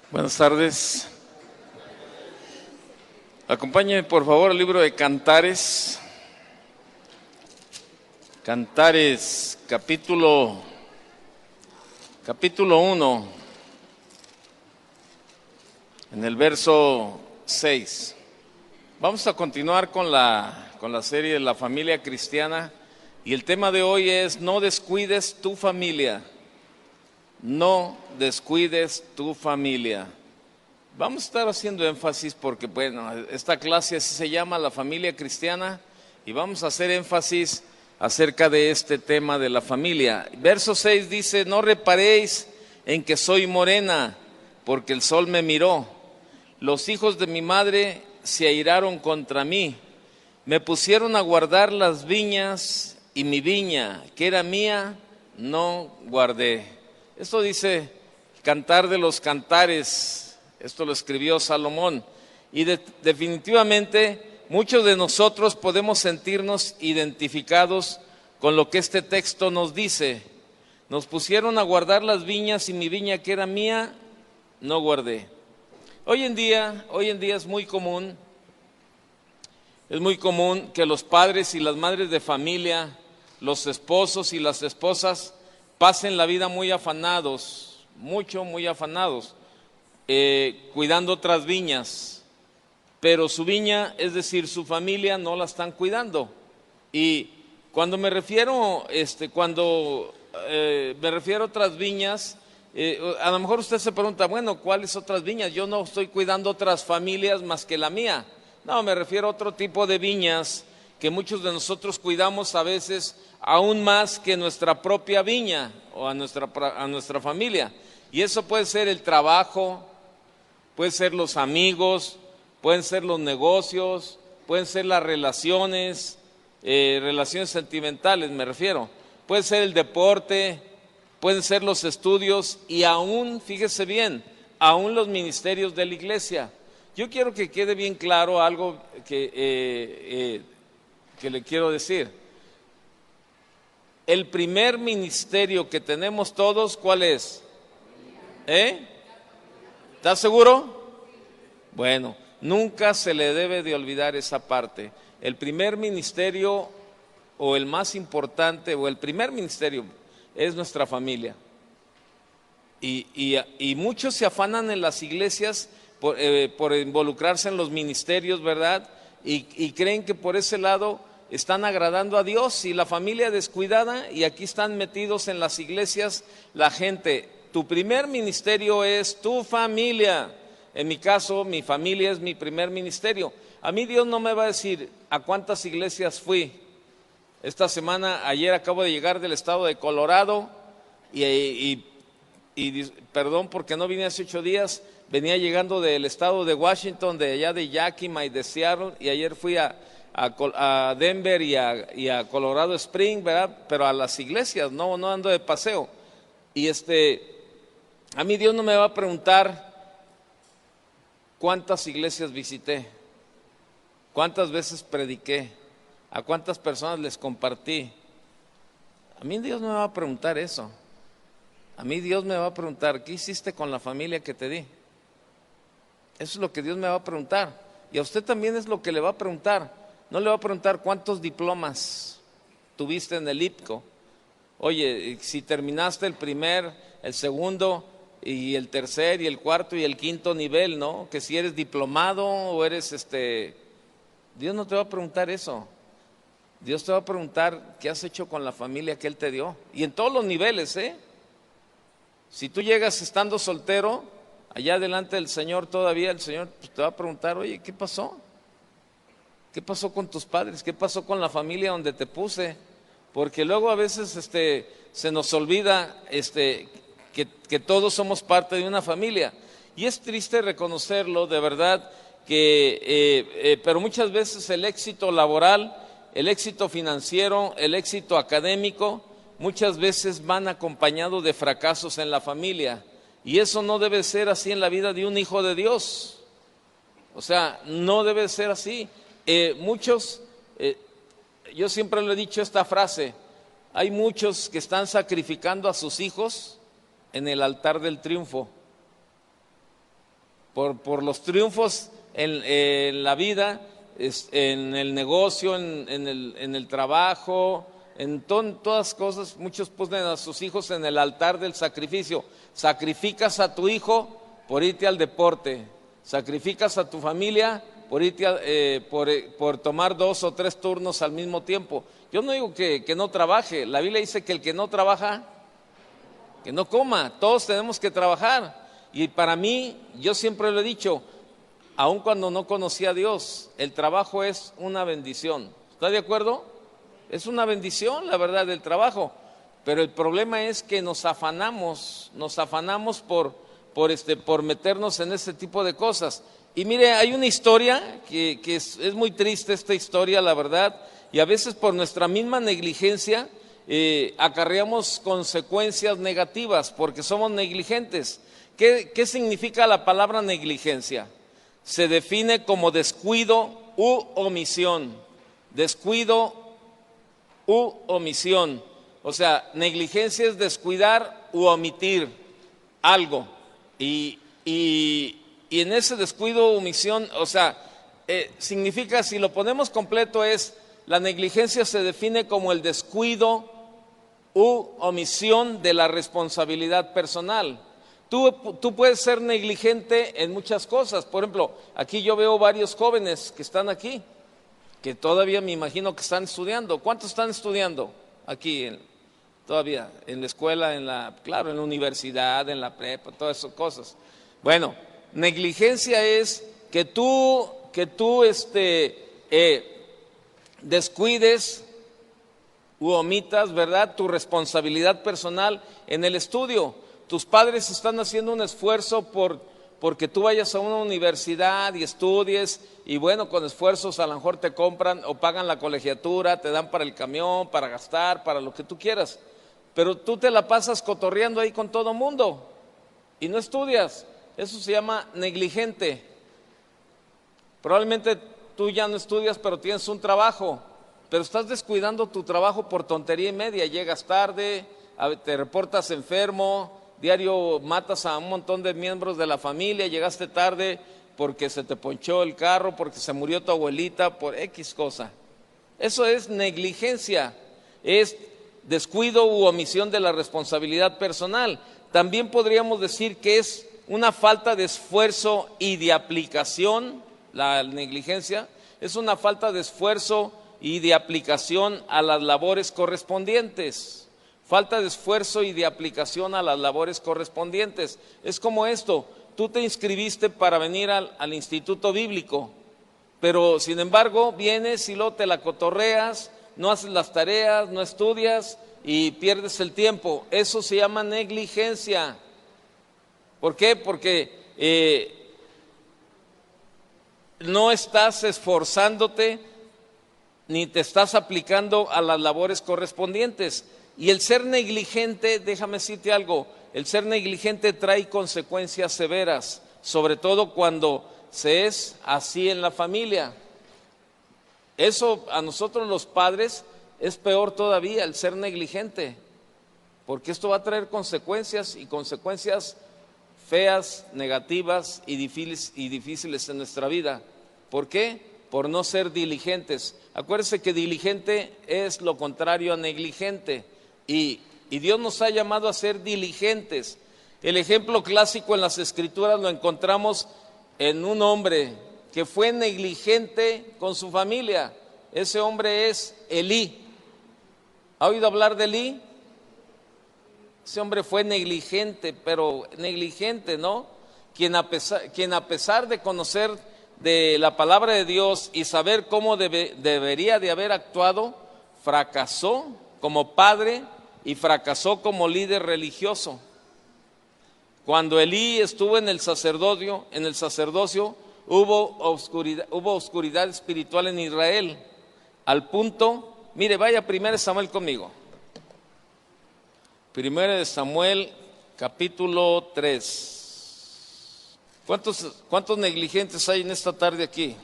Buenas tardes. Acompáñenme por favor al libro de Cantares. Cantares, capítulo 1, en el verso 6. Vamos a continuar con la serie de la familia cristiana y el tema de hoy es: no descuides tu familia. No descuides tu familia. Vamos a estar haciendo énfasis porque, bueno, esta clase así se llama, la familia cristiana, y vamos a hacer énfasis acerca de este tema de la familia. Verso 6 dice: no reparéis en que soy morena, porque el sol me miró. Los hijos de mi madre se airaron contra mí. Me pusieron a guardar las viñas, y mi viña, que era mía, no guardé. Esto dice Cantar de los Cantares, esto lo escribió Salomón, y definitivamente muchos de nosotros podemos sentirnos identificados con lo que este texto nos dice. Nos pusieron a guardar las viñas y mi viña que era mía, no guardé. Hoy en día es muy común que los padres y las madres de familia, los esposos y las esposas, pasen la vida muy afanados, muy afanados, cuidando otras viñas, pero su viña, es decir, su familia, no la están cuidando. Y cuando me refiero a otras viñas, a lo mejor usted se pregunta, bueno, ¿cuáles otras viñas? Yo no estoy cuidando otras familias más que la mía. No, me refiero a otro tipo de viñas que muchos de nosotros cuidamos a veces aún más que nuestra propia viña o a nuestra familia. Y eso puede ser el trabajo, puede ser los amigos, pueden ser los negocios, pueden ser las relaciones sentimentales me refiero, puede ser el deporte, pueden ser los estudios y aún, fíjese bien, aún los ministerios de la iglesia. Yo quiero que quede bien claro algo que le quiero decir. El primer ministerio que tenemos todos, ¿cuál es? ¿Estás seguro? Bueno, nunca se le debe de olvidar esa parte. El primer ministerio o el más importante o el primer ministerio es nuestra familia. Y muchos se afanan en las iglesias por involucrarse en los ministerios, ¿verdad? Y creen que por ese lado están agradando a Dios, y la familia descuidada, y aquí están metidos en las iglesias la gente. Tu primer ministerio es tu familia. En mi caso, mi familia es mi primer ministerio. A mí Dios no me va a decir a cuántas iglesias fui. Ayer acabo de llegar del estado de Colorado y perdón porque no vine hace 8 días, venía llegando del estado de Washington, de allá de Yakima y de Seattle, y ayer fui a Denver y a Colorado Springs, ¿verdad? Pero a las iglesias, no ando de paseo. Y a mí Dios no me va a preguntar cuántas iglesias visité, cuántas veces prediqué, a cuántas personas les compartí. A mí Dios no me va a preguntar eso. A mí Dios me va a preguntar, ¿qué hiciste con la familia que te di? Eso es lo que Dios me va a preguntar. Y a usted también es lo que le va a preguntar. No le va a preguntar cuántos diplomas tuviste en el IPCO. Oye, si terminaste el primer, el segundo y el tercer y el cuarto y el quinto nivel, ¿no? Que si eres diplomado o eres Dios no te va a preguntar eso. Dios te va a preguntar qué has hecho con la familia que Él te dio. Y en todos los niveles, Si tú llegas estando soltero, allá delante del Señor todavía, el Señor te va a preguntar, oye, ¿qué pasó? ¿Qué pasó con tus padres? ¿Qué pasó con la familia donde te puse? Porque luego a veces se nos olvida que todos somos parte de una familia. Y es triste reconocerlo, de verdad, pero muchas veces el éxito laboral, el éxito financiero, el éxito académico, muchas veces van acompañados de fracasos en la familia. Y eso no debe ser así en la vida de un hijo de Dios. O sea, no debe ser así. Yo siempre le he dicho esta frase: hay muchos que están sacrificando a sus hijos en el altar del triunfo. por los triunfos en la vida, en el negocio, en el trabajo, en todas cosas. Muchos ponen a sus hijos en el altar del sacrificio. Sacrificas a tu hijo por irte al deporte, sacrificas a tu familia por irte por tomar 2 o 3 turnos al mismo tiempo. Yo no digo que no trabaje. La Biblia dice que el que no trabaja, que no coma. Todos tenemos que trabajar. Y para mí, yo siempre lo he dicho, aun cuando no conocía a Dios, el trabajo es una bendición. ¿Está de acuerdo? Es una bendición, la verdad, el trabajo. Pero el problema es que nos afanamos por meternos en ese tipo de cosas. Y mire, hay una historia que es muy triste, esta historia, la verdad, y a veces por nuestra misma negligencia acarreamos consecuencias negativas porque somos negligentes. ¿Qué significa la palabra negligencia? Se define como descuido u omisión. Descuido u omisión. O sea, negligencia es descuidar u omitir algo. Y en ese descuido u omisión, o sea, significa, si lo ponemos completo, la negligencia se define como el descuido u omisión de la responsabilidad personal. Tú puedes ser negligente en muchas cosas. Por ejemplo, aquí yo veo varios jóvenes que están aquí, que todavía me imagino que están estudiando. ¿Cuántos están estudiando aquí todavía? En la escuela, claro, en la universidad, en la prepa, todas esas cosas. Bueno, negligencia es que tú descuides u omitas, ¿verdad?, tu responsabilidad personal en el estudio. Tus padres están haciendo un esfuerzo porque tú vayas a una universidad y estudies, y bueno, con esfuerzos a lo mejor te compran o pagan la colegiatura, te dan para el camión, para gastar, para lo que tú quieras, pero tú te la pasas cotorreando ahí con todo mundo y no estudias. Eso se llama negligente. Probablemente tú ya no estudias, pero tienes un trabajo, pero estás descuidando tu trabajo por tontería y media. Llegas tarde, te reportas enfermo, diario matas a un montón de miembros de la familia, llegaste tarde porque se te ponchó el carro, porque se murió tu abuelita, por X cosa. Eso es negligencia, es descuido u omisión de la responsabilidad personal. También podríamos decir que es una falta de esfuerzo y de aplicación. La negligencia es una falta de esfuerzo y de aplicación a las labores correspondientes. Falta de esfuerzo y de aplicación a las labores correspondientes. Es como esto: tú te inscribiste para venir al instituto bíblico, pero sin embargo vienes y luego te la cotorreas, no haces las tareas, no estudias y pierdes el tiempo. Eso se llama negligencia. ¿Por qué? Porque no estás esforzándote ni te estás aplicando a las labores correspondientes. Y el ser negligente, déjame decirte algo, el ser negligente trae consecuencias severas, sobre todo cuando se es así en la familia. Eso a nosotros los padres es peor todavía, el ser negligente, porque esto va a traer consecuencias, y consecuencias feas, negativas y difíciles en nuestra vida. ¿Por qué? Por no ser diligentes. Acuérdense que diligente es lo contrario a negligente. Y Dios nos ha llamado a ser diligentes. El ejemplo clásico en las Escrituras lo encontramos en un hombre que fue negligente con su familia. Ese hombre es Elí. ¿Ha oído hablar de Elí? Ese hombre fue negligente, pero negligente, ¿no? Quien a pesar de conocer de la palabra de Dios y saber cómo debería de haber actuado, fracasó como padre y fracasó como líder religioso. Cuando Elí estuvo en el sacerdocio, hubo oscuridad espiritual en Israel, al punto, mire, vaya 1 Samuel conmigo. 1 Samuel capítulo 3. ¿Cuántos negligentes hay en esta tarde aquí?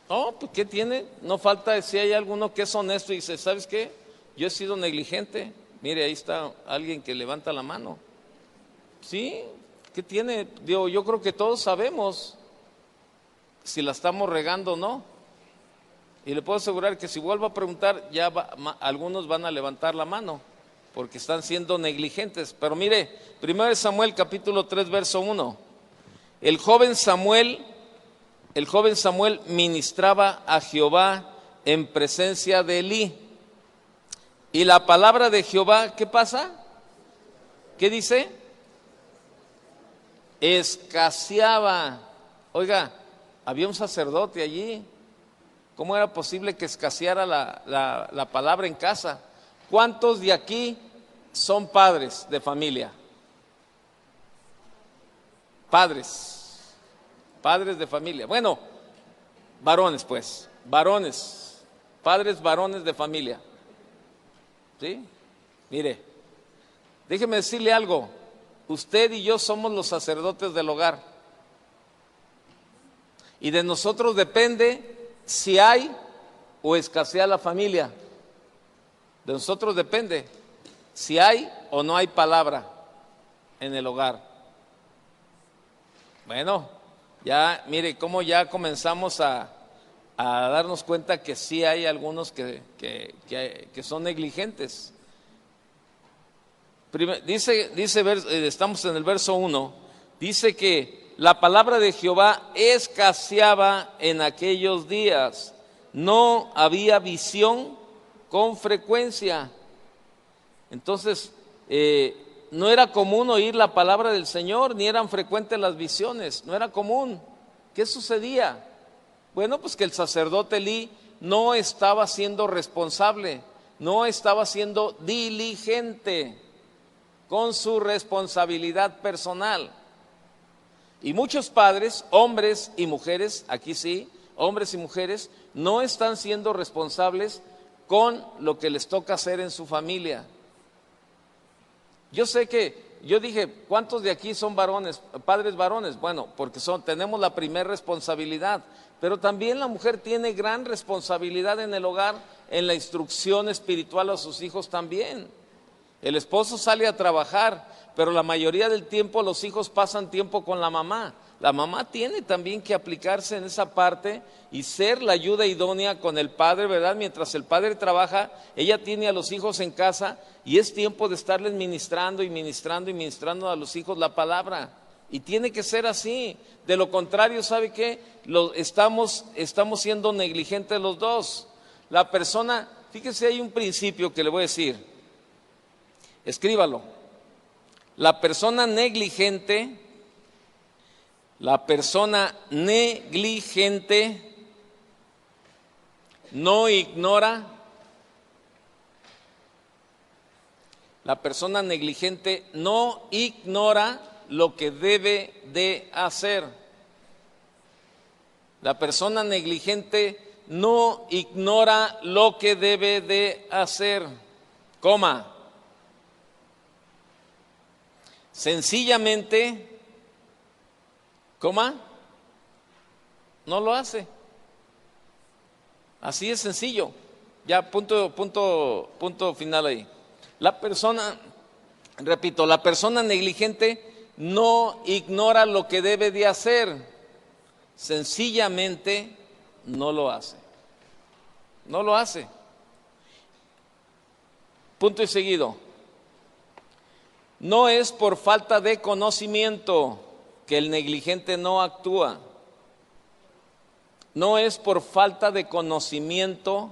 No, pues ¿qué tiene? No falta si hay alguno que es honesto y dice, ¿sabes qué? Yo he sido negligente. Mire, ahí está alguien que levanta la mano. Sí, ¿Qué tiene? Digo, yo creo que todos sabemos si la estamos regando o no. Y le puedo asegurar que si vuelvo a preguntar, algunos van a levantar la mano, porque están siendo negligentes. Pero mire, 1 Samuel capítulo 3, verso 1. El joven Samuel ministraba a Jehová en presencia de Elí. Y la palabra de Jehová, ¿qué pasa? ¿Qué dice? Escaseaba. Oiga, había un sacerdote allí. ¿Cómo era posible que escaseara la palabra en casa? ¿Cuántos de aquí son padres de familia? Padres de familia. Bueno, varones pues, padres varones de familia. ¿Sí? Mire, déjeme decirle algo. Usted y yo somos los sacerdotes del hogar. Y de nosotros depende si hay o escasea la familia. De nosotros depende si hay o no hay palabra en el hogar. Bueno, ya mire cómo ya comenzamos a darnos cuenta que sí hay algunos que son negligentes. Dice, estamos en el verso 1, dice que la palabra de Jehová escaseaba en aquellos días, no había visión con frecuencia. Entonces, no era común oír la palabra del Señor, ni eran frecuentes las visiones, no era común. ¿Qué sucedía? Bueno, pues que el sacerdote Elí no estaba siendo responsable, no estaba siendo diligente con su responsabilidad personal. Y muchos padres, hombres y mujeres, aquí sí, hombres y mujeres, no están siendo responsables con lo que les toca hacer en su familia. Yo sé que, yo dije, ¿cuántos de aquí son varones, padres varones? Bueno, porque tenemos la primera responsabilidad, pero también la mujer tiene gran responsabilidad en el hogar, en la instrucción espiritual a sus hijos también. El esposo sale a trabajar, pero la mayoría del tiempo los hijos pasan tiempo con la mamá. La mamá tiene también que aplicarse en esa parte y ser la ayuda idónea con el padre, ¿verdad? Mientras el padre trabaja, ella tiene a los hijos en casa y es tiempo de estarles ministrando a los hijos la palabra. Y tiene que ser así. De lo contrario, ¿sabe qué? Estamos siendo negligentes los dos. La persona, fíjese, hay un principio que le voy a decir. Escríbalo. La persona negligente no ignora. La persona negligente no ignora lo que debe de hacer. La persona negligente no ignora lo que debe de hacer. Coma. Sencillamente, no lo hace. Así es sencillo. Ya, punto final ahí. La persona negligente no ignora lo que debe de hacer. Sencillamente no lo hace. No lo hace. Punto y seguido. No es por falta de conocimiento que el negligente no actúa. No es por falta de conocimiento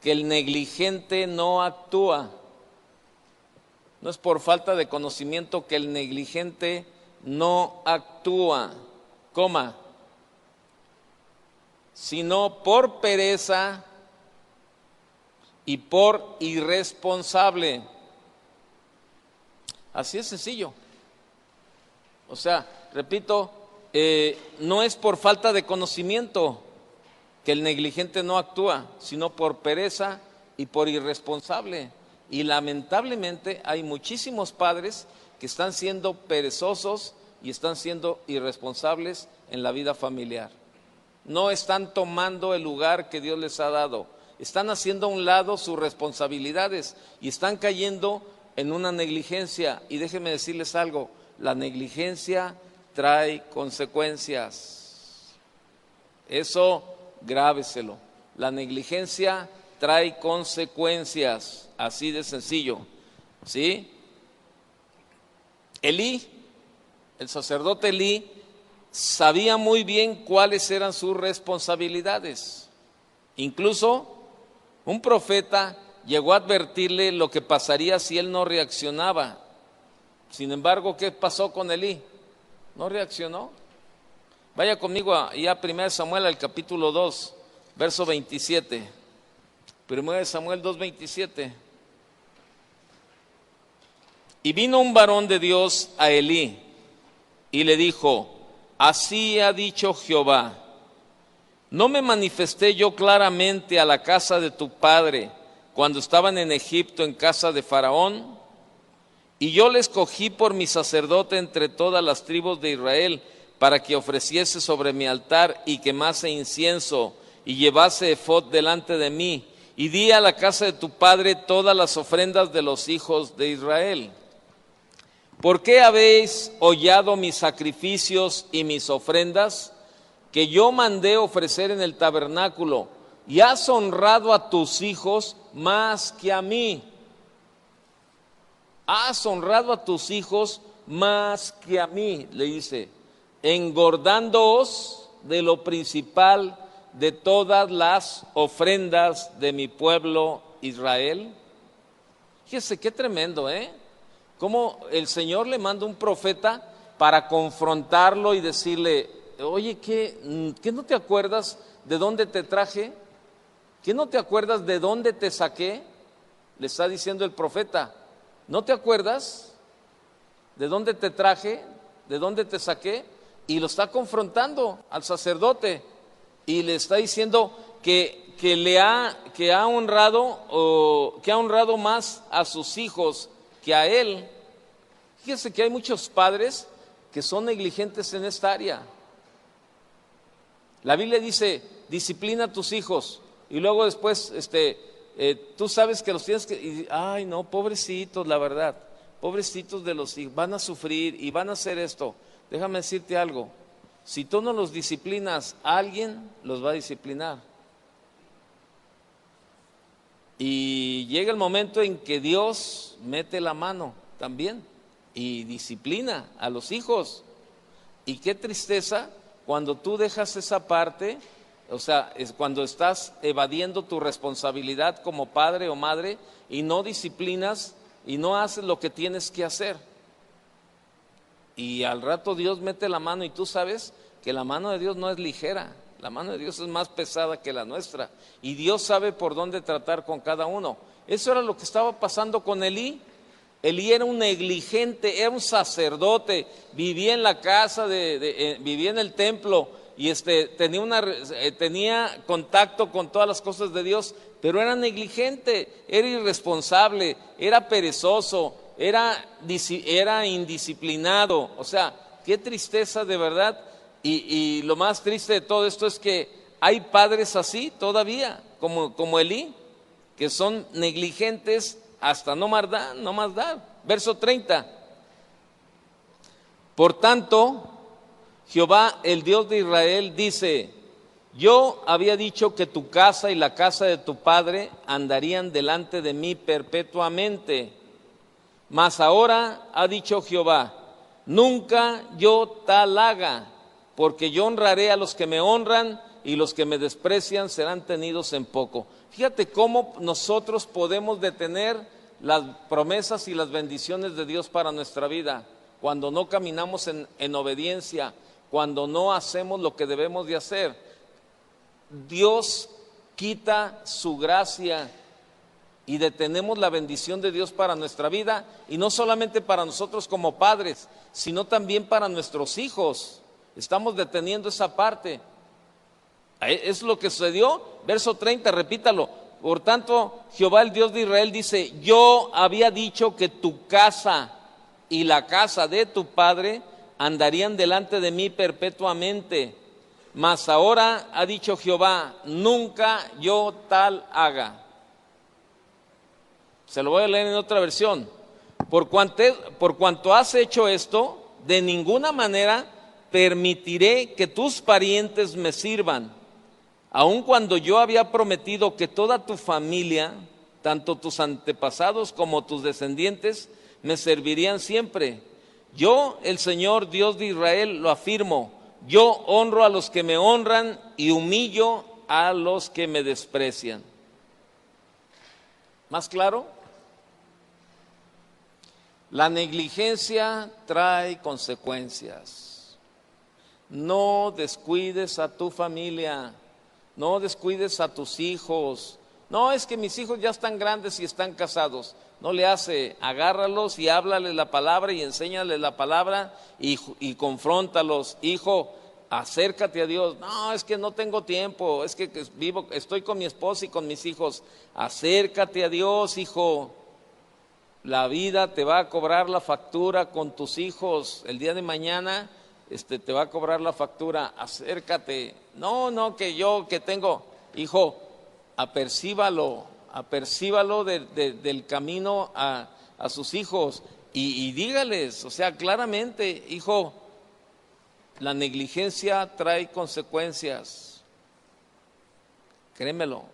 que el negligente no actúa. No es por falta de conocimiento que el negligente no actúa, sino por pereza y por irresponsable. Así es sencillo. O sea, repito, no es por falta de conocimiento que el negligente no actúa, sino por pereza y por irresponsable. Y lamentablemente hay muchísimos padres que están siendo perezosos y están siendo irresponsables en la vida familiar. No están tomando el lugar que Dios les ha dado. Están haciendo a un lado sus responsabilidades y están cayendo en una negligencia. Y déjenme decirles algo, la negligencia trae consecuencias. Eso grábeselo. La negligencia trae consecuencias, así de sencillo, ¿sí? Elí, el sacerdote Elí, sabía muy bien cuáles eran sus responsabilidades. Incluso un profeta llegó a advertirle lo que pasaría si él no reaccionaba. Sin embargo, ¿qué pasó con Elí? No reaccionó. Vaya conmigo ya a 1 Samuel al capítulo 2, verso 27. 1 Samuel 2, 27. Y vino un varón de Dios a Elí y le dijo: así ha dicho Jehová, ¿no me manifesté yo claramente a la casa de tu padre cuando estaban en Egipto en casa de Faraón? Y yo le escogí por mi sacerdote entre todas las tribus de Israel, para que ofreciese sobre mi altar y quemase incienso y llevase efod delante de mí. Y di a la casa de tu padre todas las ofrendas de los hijos de Israel. ¿Por qué habéis hollado mis sacrificios y mis ofrendas, que yo mandé ofrecer en el tabernáculo, y has honrado a tus hijos más que a mí? Has honrado a tus hijos más que a mí, le dice, engordándoos de lo principal de todas las ofrendas de mi pueblo Israel. Fíjese qué tremendo, cómo el Señor le manda un profeta para confrontarlo y decirle: oye, ¿qué no te acuerdas de dónde te traje? ¿Qué no te acuerdas de dónde te saqué? Le está diciendo el profeta. ¿No te acuerdas de dónde te traje? ¿De dónde te saqué? Y lo está confrontando al sacerdote y le está diciendo que ha honrado más a sus hijos que a él. Fíjese que hay muchos padres que son negligentes en esta área. La Biblia dice: disciplina a tus hijos, y luego después tú sabes que los tienes que... ay no, pobrecitos, la verdad, pobrecitos de los hijos, van a sufrir y van a hacer esto. Déjame decirte algo: si tú no los disciplinas, alguien los va a disciplinar. Y llega el momento en que Dios mete la mano también y disciplina a los hijos. Y qué tristeza cuando tú dejas esa parte, o sea, es cuando estás evadiendo tu responsabilidad como padre o madre y no disciplinas y no haces lo que tienes que hacer. Y al rato Dios mete la mano y tú sabes que la mano de Dios no es ligera. La mano de Dios es más pesada que la nuestra. Y Dios sabe por dónde tratar con cada uno. Eso era lo que estaba pasando con Elí. Elí era un negligente, era un sacerdote, vivía en la casa, vivía en el templo y tenía contacto con todas las cosas de Dios, pero era negligente, era irresponsable, era perezoso, era indisciplinado. O sea, qué tristeza de verdad. Y lo más triste de todo esto es que hay padres así todavía, como Elí, que son negligentes hasta no más dar. Verso 30. Por tanto, Jehová, el Dios de Israel, dice: yo había dicho que tu casa y la casa de tu padre andarían delante de mí perpetuamente. Mas ahora ha dicho Jehová: nunca yo tal haga, porque yo honraré a los que me honran, y los que me desprecian serán tenidos en poco. Fíjate cómo nosotros podemos detener las promesas y las bendiciones de Dios para nuestra vida, cuando no caminamos en obediencia, cuando no hacemos lo que debemos de hacer. Dios quita su gracia y detenemos la bendición de Dios para nuestra vida, y no solamente para nosotros como padres, sino también para nuestros hijos. Estamos deteniendo esa parte. Es lo que sucedió. Verso 30, repítalo. Por tanto, Jehová, el Dios de Israel, dice: yo había dicho que tu casa y la casa de tu padre andarían delante de mí perpetuamente. Mas ahora ha dicho Jehová: nunca yo tal haga. Se lo voy a leer en otra versión. Por cuanto has hecho esto, de ninguna manera permitiré que tus parientes me sirvan, aun cuando yo había prometido que toda tu familia, tanto tus antepasados como tus descendientes, me servirían siempre. Yo, el Señor Dios de Israel, lo afirmo. Yo honro a los que me honran y humillo a los que me desprecian. ¿Más claro? La negligencia trae consecuencias. No descuides a tu familia, no descuides a tus hijos. No, es que mis hijos ya están grandes y están casados. No le hace, agárralos y háblales la palabra y enséñales la palabra y confróntalos. Hijo, acércate a Dios. No, es que no tengo tiempo, es que estoy con mi esposa y con mis hijos. Acércate a Dios, hijo. La vida te va a cobrar la factura con tus hijos. El día de mañana te va a cobrar la factura. Acércate. No, que tengo. Hijo, apercíbalo del camino a sus hijos y dígales, o sea, claramente, hijo, la negligencia trae consecuencias. Créemelo.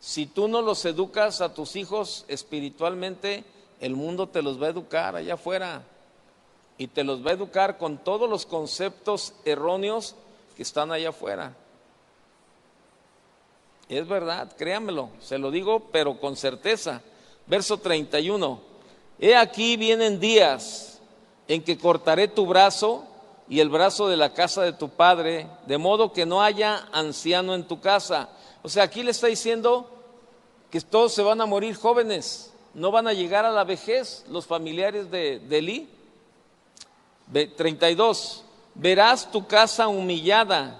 Si tú no los educas a tus hijos espiritualmente, el mundo te los va a educar allá afuera y te los va a educar con todos los conceptos erróneos que están allá afuera. Es verdad, créanmelo, se lo digo, pero con certeza. Verso 31. He aquí vienen días en que cortaré tu brazo y el brazo de la casa de tu padre, de modo que no haya anciano en tu casa. O sea, aquí le está diciendo que todos se van a morir jóvenes, no van a llegar a la vejez los familiares de Elí. 32. Verás tu casa humillada,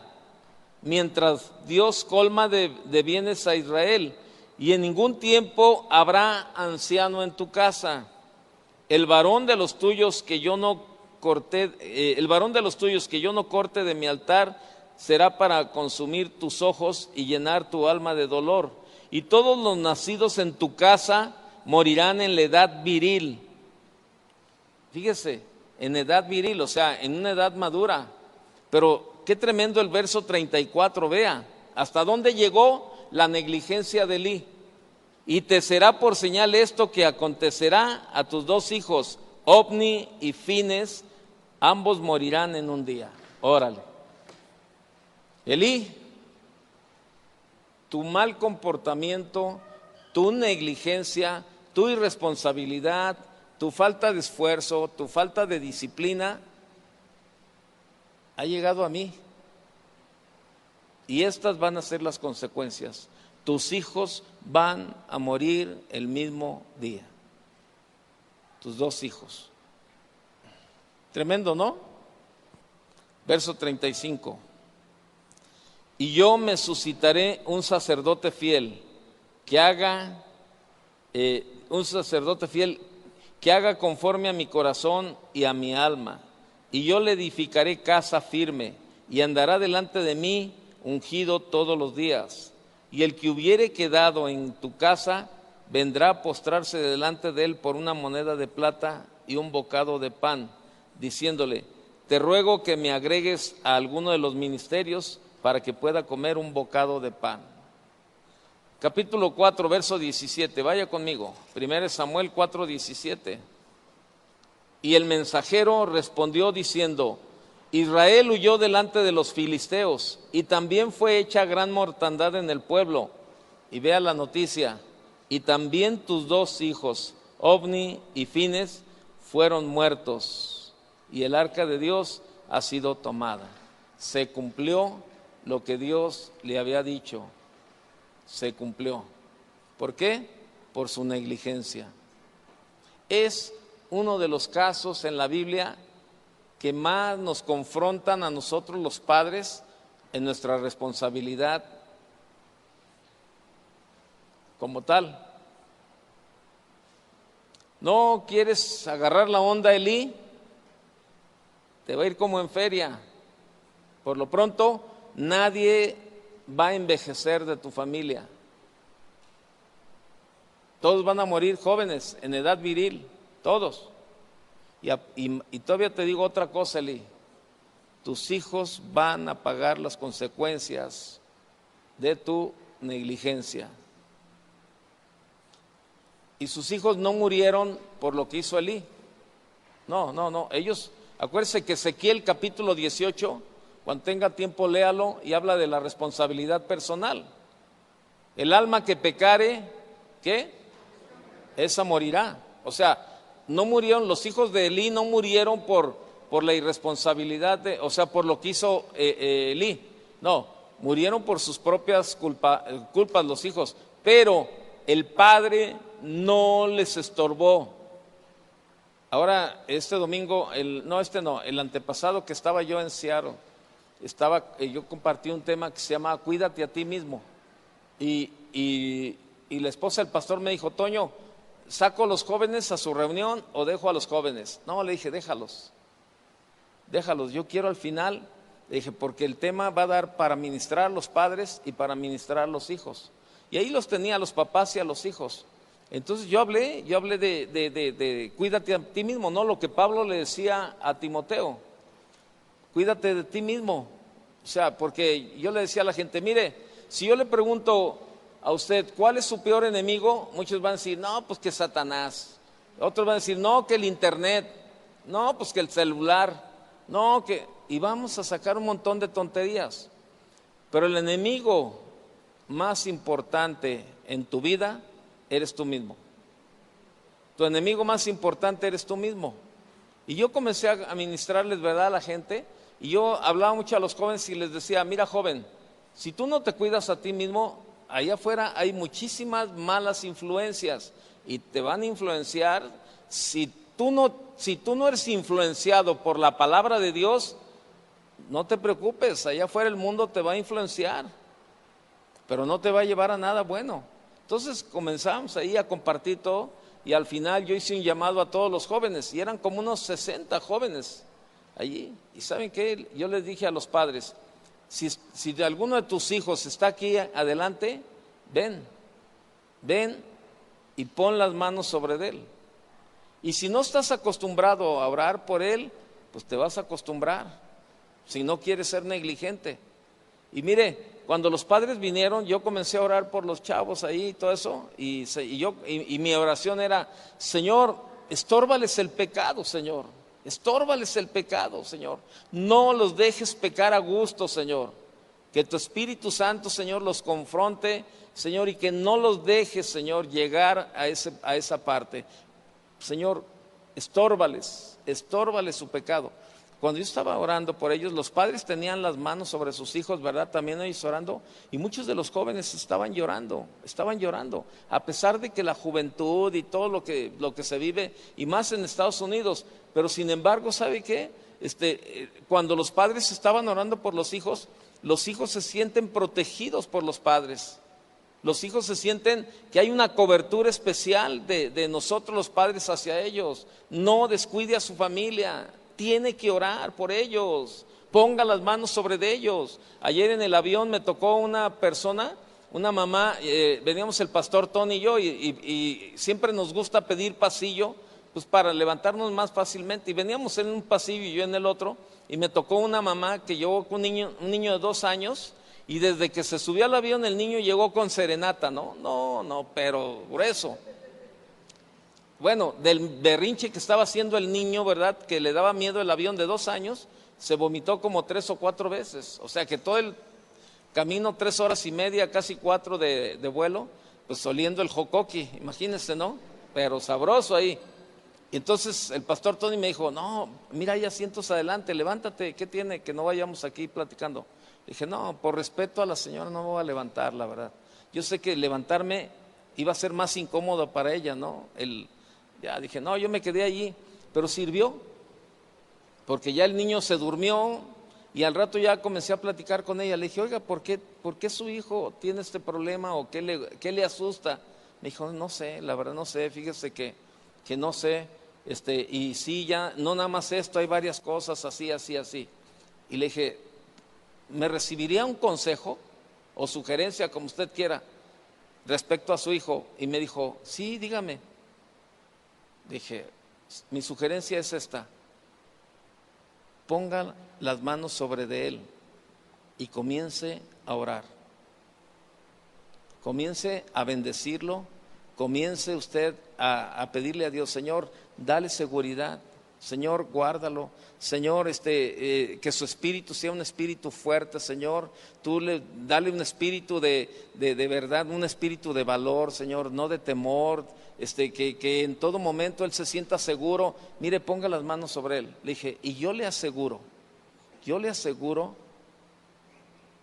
mientras Dios colma de bienes a Israel, y en ningún tiempo habrá anciano en tu casa. El varón de los tuyos que yo no corté de mi altar será para consumir tus ojos y llenar tu alma de dolor. Y todos los nacidos en tu casa morirán en la edad viril. Fíjese, en edad viril, o sea, en una edad madura. Pero qué tremendo el verso 34, vea, hasta dónde llegó la negligencia de Elí. Y te será por señal esto que acontecerá a tus dos hijos, Ofni y Fines, ambos morirán en un día. Órale. Elí, tu mal comportamiento, tu negligencia, tu irresponsabilidad, tu falta de esfuerzo, tu falta de disciplina, ha llegado a mí. Y estas van a ser las consecuencias. Tus hijos van a morir el mismo día. Tus dos hijos. Tremendo, ¿no? Verso 35. Y yo me suscitaré un sacerdote fiel que haga conforme a mi corazón y a mi alma. Y yo le edificaré casa firme y andará delante de mí ungido todos los días. Y el que hubiere quedado en tu casa vendrá a postrarse delante de él por una moneda de plata y un bocado de pan, diciéndole: te ruego que me agregues a alguno de los ministerios para que pueda comer un bocado de pan. Capítulo 4, verso 17, vaya conmigo, 1 Samuel 4, 17. Y el mensajero respondió diciendo: Israel huyó delante de los filisteos y también fue hecha gran mortandad en el pueblo. Y vea la noticia: y también tus dos hijos, Ofni y Fines, fueron muertos, y el arca de Dios ha sido tomada. Se cumplió lo que Dios le había dicho. Se cumplió. ¿Por qué? Por su negligencia. Es uno de los casos en la Biblia que más nos confrontan a nosotros los padres en nuestra responsabilidad como tal. ¿No quieres agarrar la onda, Elí? Te va a ir como en feria. Por lo pronto, nadie va a envejecer de tu familia. Todos van a morir jóvenes, en edad viril, todos. Y todavía te digo otra cosa, Eli. Tus hijos van a pagar las consecuencias de tu negligencia. Y sus hijos no murieron por lo que hizo Elí. No. Ellos, acuérdense que Ezequiel capítulo 18, cuando tenga tiempo léalo, y habla de la responsabilidad personal. El alma que pecare, ¿qué? Esa morirá. O sea, no murieron, los hijos de Elí no murieron por la irresponsabilidad, o sea, por lo que hizo Elí. No, murieron por sus propias culpas los hijos, pero el padre no les estorbó. Ahora, este domingo, el antepasado que estaba yo en Seattle, yo compartí un tema que se llama Cuídate a ti mismo. Y la esposa del pastor me dijo, Toño, ¿saco a los jóvenes a su reunión o dejo a los jóvenes? No, le dije, déjalos, yo quiero al final, le dije, porque el tema va a dar para ministrar a los padres y para ministrar a los hijos. Y ahí los tenía a los papás y a los hijos. Entonces yo hablé de cuídate a ti mismo, ¿no? Lo que Pablo le decía a Timoteo, cuídate de ti mismo. O sea, porque yo le decía a la gente, mire, si yo le pregunto a usted, ¿cuál es su peor enemigo? Muchos van a decir, no, pues que Satanás. Otros van a decir, no, que el internet. No, pues que el celular. No, que... Y vamos a sacar un montón de tonterías. Pero el enemigo más importante en tu vida eres tú mismo. Tu enemigo más importante eres tú mismo. Y yo comencé a ministrarles, ¿verdad?, a la gente. Y yo hablaba mucho a los jóvenes y les decía, mira, joven, si tú no te cuidas a ti mismo, allá afuera hay muchísimas malas influencias y te van a influenciar. Si tú no eres influenciado por la palabra de Dios, no te preocupes, allá afuera el mundo te va a influenciar, pero no te va a llevar a nada bueno. Entonces comenzamos ahí a compartir todo y al final yo hice un llamado a todos los jóvenes y eran como unos 60 jóvenes allí. Y ¿saben qué? Yo les dije a los padres, si de alguno de tus hijos está aquí adelante, ven y pon las manos sobre él. Y si no estás acostumbrado a orar por él, pues te vas a acostumbrar, si no quieres ser negligente. Y mire, cuando los padres vinieron, yo comencé a orar por los chavos ahí y todo eso, y mi oración era, Señor, estórbales el pecado, Señor. Estórbales el pecado, Señor. No los dejes pecar a gusto, Señor. Que tu Espíritu Santo, Señor, los confronte, Señor, y que no los dejes, Señor, llegar a esa parte. Señor, estórbales su pecado. Cuando yo estaba orando por ellos, los padres tenían las manos sobre sus hijos, ¿verdad? También ellos orando, y muchos de los jóvenes estaban llorando, a pesar de que la juventud y todo lo que se vive, y más en Estados Unidos, pero sin embargo, ¿sabe qué? Cuando los padres estaban orando por los hijos se sienten protegidos por los padres. Los hijos se sienten que hay una cobertura especial de nosotros los padres hacia ellos. No descuide a su familia, tiene que orar por ellos, ponga las manos sobre ellos. Ayer en el avión me tocó una persona, una mamá, veníamos el pastor Tony y yo, y siempre nos gusta pedir pasillo, pues para levantarnos más fácilmente. Y veníamos en un pasillo y yo en el otro, y me tocó una mamá que llevó con un niño de 2 años, y desde que se subió al avión el niño llegó con serenata, no, pero grueso. Bueno, del berrinche que estaba haciendo el niño, ¿verdad?, que le daba miedo el avión de 2 años, se vomitó como 3 o 4 veces. O sea que todo el camino, 3 horas y media, casi 4 de vuelo, pues oliendo el jocoqui, imagínense, ¿no? Pero sabroso ahí. Y entonces el pastor Tony me dijo, no, mira, hay asientos adelante, levántate, ¿qué tiene? Que no vayamos aquí platicando. Dije, no, por respeto a la señora no me voy a levantar, la verdad. Yo sé que levantarme iba a ser más incómodo para ella, ¿no? Ya dije, no, yo me quedé allí, pero sirvió, porque ya el niño se durmió y al rato ya comencé a platicar con ella. Le dije, oiga, ¿por qué su hijo tiene este problema o qué le asusta? Me dijo, no sé, la verdad no sé, fíjese que no sé, y sí, ya, no nada más esto, hay varias cosas así. Y le dije, ¿me recibiría un consejo o sugerencia, como usted quiera, respecto a su hijo? Y me dijo, sí, dígame. Dije, Mi sugerencia es esta: ponga las manos sobre de él y comience a orar. Comience a bendecirlo, comience usted a pedirle a Dios: Señor, dale seguridad, Señor, guárdalo, Señor, que su espíritu sea un espíritu fuerte, Señor, dale un espíritu de verdad, un espíritu de valor, Señor, no de temor, que en todo momento él se sienta seguro. Mire, ponga las manos sobre él. Le dije, y yo le aseguro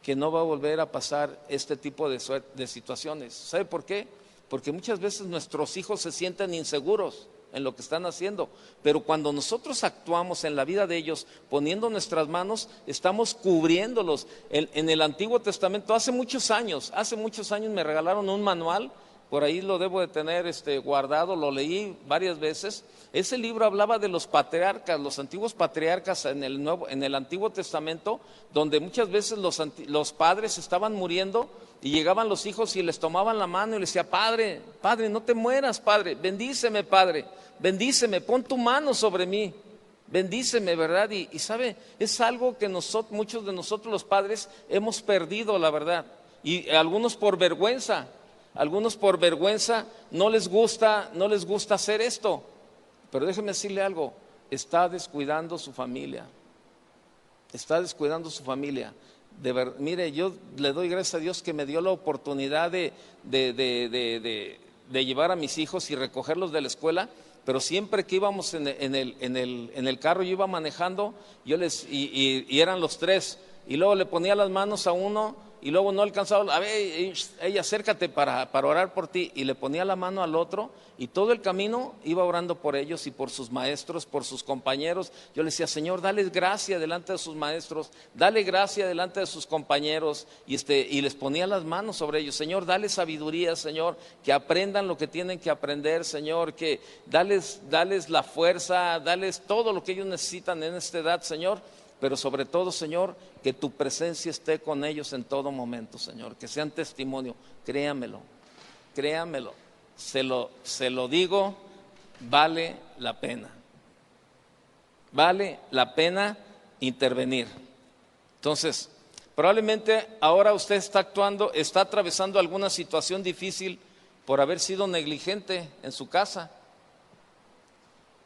que no va a volver a pasar este tipo de situaciones. ¿Sabe por qué? Porque muchas veces nuestros hijos se sienten inseguros en lo que están haciendo, pero cuando nosotros actuamos en la vida de ellos poniendo nuestras manos, estamos cubriéndolos. En el Antiguo Testamento, hace muchos años me regalaron un manual, por ahí lo debo de tener guardado, lo leí varias veces. Ese libro hablaba de los patriarcas, los antiguos patriarcas en el Antiguo Testamento, donde muchas veces los padres estaban muriendo y llegaban los hijos y les tomaban la mano y les decía: Padre, no te mueras, Padre, bendíceme, Padre, bendíceme, pon tu mano sobre mí, bendíceme, ¿verdad? Y sabe, es algo que muchos de nosotros los padres hemos perdido, la verdad, y algunos por vergüenza no les gusta hacer esto. Pero déjeme decirle algo: está descuidando su familia. Mire, yo le doy gracias a Dios que me dio la oportunidad de llevar a mis hijos y recogerlos de la escuela, pero siempre que íbamos en el carro, yo iba manejando, y eran los tres, y luego le ponía las manos a uno, y luego no alcanzaba, a ver, ella, acércate para orar por ti, y le ponía la mano al otro, y todo el camino iba orando por ellos y por sus maestros, por sus compañeros. Yo le decía: Señor, dale gracia delante de sus maestros, dale gracia delante de sus compañeros, y les ponía las manos sobre ellos. Señor, dale sabiduría, Señor, que aprendan lo que tienen que aprender, Señor, que dales la fuerza, dales todo lo que ellos necesitan en esta edad, Señor. Pero sobre todo, Señor, que tu presencia esté con ellos en todo momento, Señor, que sean testimonio. Créamelo, se lo digo, vale la pena intervenir. Entonces, probablemente ahora usted está atravesando alguna situación difícil por haber sido negligente en su casa.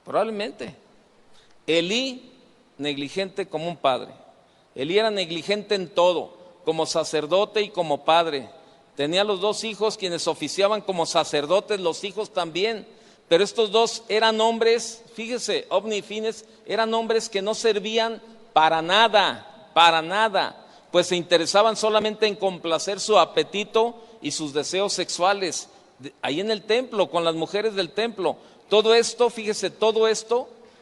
Probablemente. Elí, negligente como un padre. Elí era negligente en todo, como sacerdote y como padre. Tenía los dos hijos quienes oficiaban como sacerdotes, los hijos también, pero estos dos eran hombres, fíjese, Ofni y Fines, eran hombres que no servían para nada, pues se interesaban solamente en complacer su apetito y sus deseos sexuales, ahí en el templo, con las mujeres del templo. Todo esto, fíjese,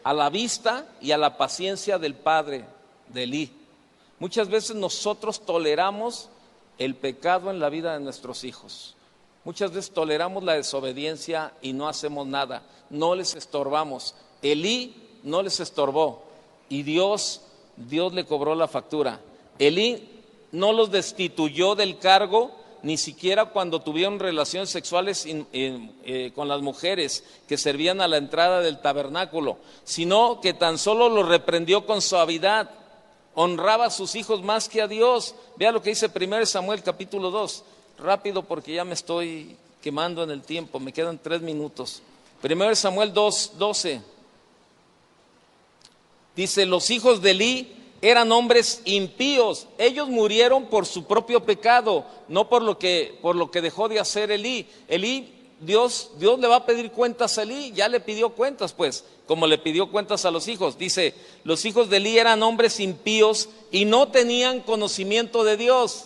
a la vista y a la paciencia del padre de Elí. Muchas veces nosotros toleramos el pecado en la vida de nuestros hijos. Muchas veces toleramos la desobediencia y no hacemos nada, no les estorbamos. Elí no les estorbó y Dios le cobró la factura. Elí no los destituyó del cargo, ni siquiera cuando tuvieron relaciones sexuales con las mujeres que servían a la entrada del tabernáculo, sino que tan solo los reprendió con suavidad. Honraba a sus hijos más que a Dios. Vea lo que dice 1 Samuel capítulo 2, rápido porque ya me estoy quemando en el tiempo, me quedan 3 minutos. 1 Samuel 2:12 dice: los hijos de Elí eran hombres impíos, ellos murieron por su propio pecado, no por lo que dejó de hacer Elí. Dios le va a pedir cuentas a Elí, ya le pidió cuentas, pues, como le pidió cuentas a los hijos. Dice: los hijos de Elí eran hombres impíos y no tenían conocimiento de Dios.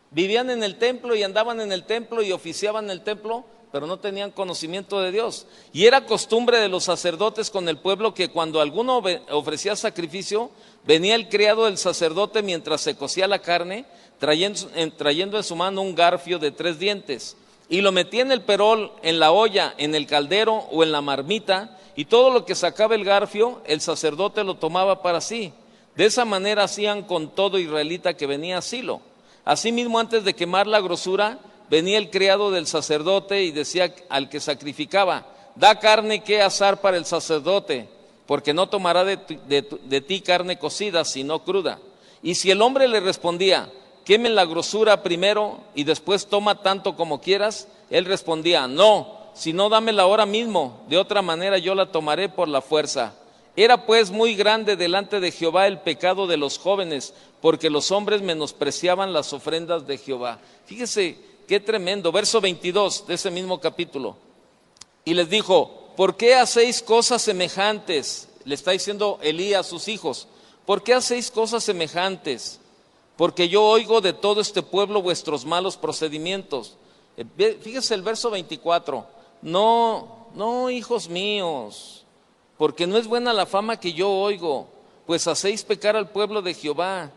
Vivían en el templo y andaban en el templo y oficiaban en el templo, pero no tenían conocimiento de Dios. Y era costumbre de los sacerdotes con el pueblo que cuando alguno ofrecía sacrificio, venía el criado del sacerdote mientras se cocía la carne, trayendo en su mano un garfio de 3 dientes, y lo metía en el perol, en la olla, en el caldero o en la marmita, y todo lo que sacaba el garfio, el sacerdote lo tomaba para sí. De esa manera hacían con todo israelita que venía a Silo. Asimismo, antes de quemar la grosura, venía el criado del sacerdote y decía al que sacrificaba: da carne que asar para el sacerdote, porque no tomará de ti carne cocida, sino cruda. Y si el hombre le respondía, quemen la grosura primero y después toma tanto como quieras, él respondía, no, sino dámela ahora mismo, de otra manera yo la tomaré por la fuerza. Era pues muy grande delante de Jehová el pecado de los jóvenes, porque los hombres menospreciaban las ofrendas de Jehová. Fíjese qué tremendo, verso 22 de ese mismo capítulo. Y les dijo, ¿por qué hacéis cosas semejantes? Le está diciendo Elí a sus hijos, ¿por qué hacéis cosas semejantes? Porque yo oigo de todo este pueblo vuestros malos procedimientos. Fíjese el verso 24, no, hijos míos, porque no es buena la fama que yo oigo, pues hacéis pecar al pueblo de Jehová.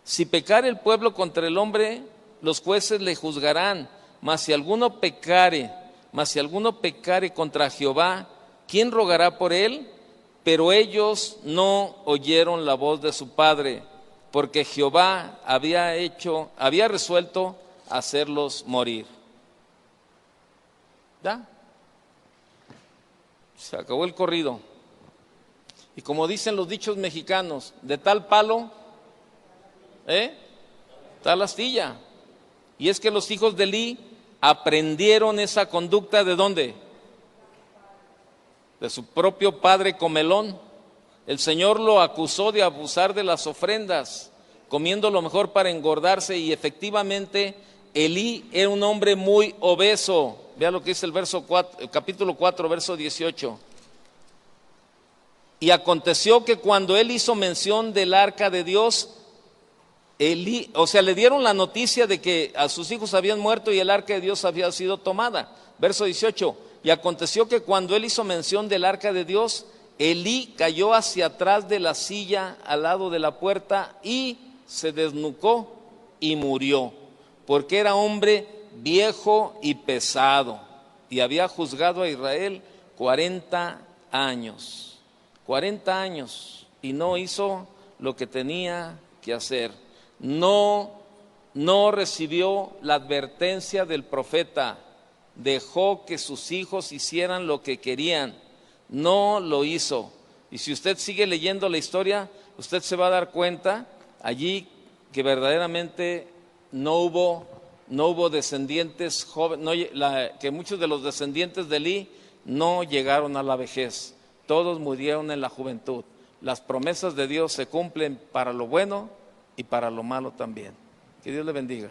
Si pecare el pueblo contra el hombre, los jueces le juzgarán, mas si alguno pecare contra Jehová, ¿quién rogará por él? Pero ellos no oyeron la voz de su padre, porque Jehová había resuelto hacerlos morir. ¿Ya? Se acabó el corrido. Y como dicen los dichos mexicanos, de tal palo, tal astilla. Y es que los hijos de Elí aprendieron esa conducta ¿de dónde? De su propio padre comelón. El Señor lo acusó de abusar de las ofrendas, comiendo lo mejor para engordarse, y efectivamente Elí era un hombre muy obeso. Vea lo que dice el capítulo 4, verso 18. Y aconteció que cuando él hizo mención del arca de Dios, le dieron la noticia de que a sus hijos habían muerto y el arca de Dios había sido tomada. Verso 18. Y aconteció que cuando él hizo mención del arca de Dios, Elí cayó hacia atrás de la silla al lado de la puerta y se desnucó y murió, porque era hombre viejo y pesado, y había juzgado a Israel 40 años. 40 años y no hizo lo que tenía que hacer. No recibió la advertencia del profeta. Dejó que sus hijos hicieran lo que querían. No lo hizo. Y si usted sigue leyendo la historia, usted se va a dar cuenta allí que verdaderamente no hubo descendientes jóvenes, que muchos de los descendientes de Elí no llegaron a la vejez. Todos murieron en la juventud. Las promesas de Dios se cumplen para lo bueno y para lo malo también. Que Dios le bendiga.